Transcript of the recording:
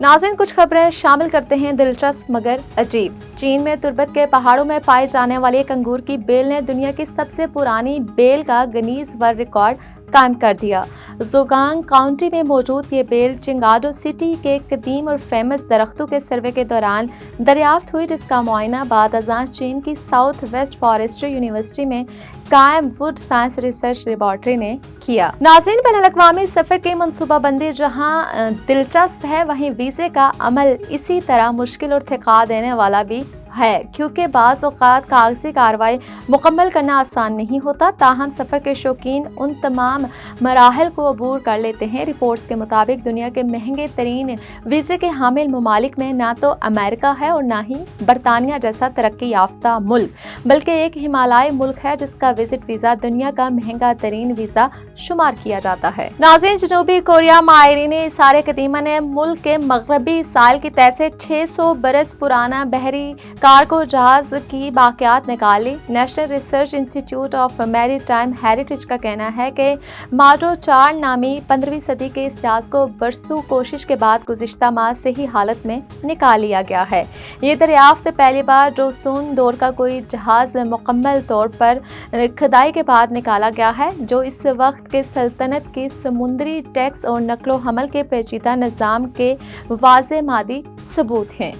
नाज़रीन, कुछ खबरें शामिल करते हैं दिलचस्प मगर अजीब। चीन में तुर्बत के पहाड़ों में पाए जाने वाले एक अंगूर की बेल ने दुनिया की सबसे पुरानी बेल का गिनीज वर्ल्ड रिकॉर्ड कायम कर दिया। जोगांग काउंटी में मौजूद ये बेल चिंगाडो सिटी के कदीम और फेमस दरख्तों के सर्वे के दौरान दरियाफ्त हुई, जिसका मुआयना बाद अज़ां चीन की साउथ वेस्ट फॉरेस्ट्री यूनिवर्सिटी में कायम वुड साइंस रिसर्च लेबॉर्ट्री ने किया। नाज़रीन, बैनुल-अक़वामी सफ़र की मनसूबाबंदी जहां दिलचस्प है, वहीं वीज़े का अमल इसी तरह मुश्किल और थका देने वाला भी है, क्योंकि बाज़ औक़ात कागज़ी कार्रवाई मुकम्मल करना आसान नहीं होता। ताहम सफ़र के शौकीन उन तमाम मराहल को अबूर कर लेते हैं। रिपोर्ट्स के मुताबिक दुनिया के महंगे तरीन वीज़े के हामिल ममालिक में ना तो अमेरिका है और ना ही बरतानिया जैसा तरक्की याफ्ता मुल्क, बल्कि एक हिमालयी मुल्क है जिसका विजिट वीज़ा दुनिया का महंगा तरीन वीज़ा शुमार किया जाता है। नाज़रीन, जनूबी कोरिया माहिरीन इसारे कदीमा ने मुल्क के मगरबी साल की तय से 600 बरस पुराना बहरी कार्गो जहाज की बाकियात निकाली। National research institute of maritime heritage का कहना है कि माडो 4 नामी 15वीं सदी के इस जहाज को बरसों कोशिश के बाद गुज़िश्ता माह सही हालत में निकाल लिया गया है। ये दरियाफ्त पहली बार जोसून दौर का कोई जहाज मुकम्मल तौर पर खुदाई के बाद निकाला गया है, जो इस वक्त के सल्तनत की समुद्री टैक्स और नकलो हमल के पेचीदा निज़ाम के वाज़े मादी सबूत हैं।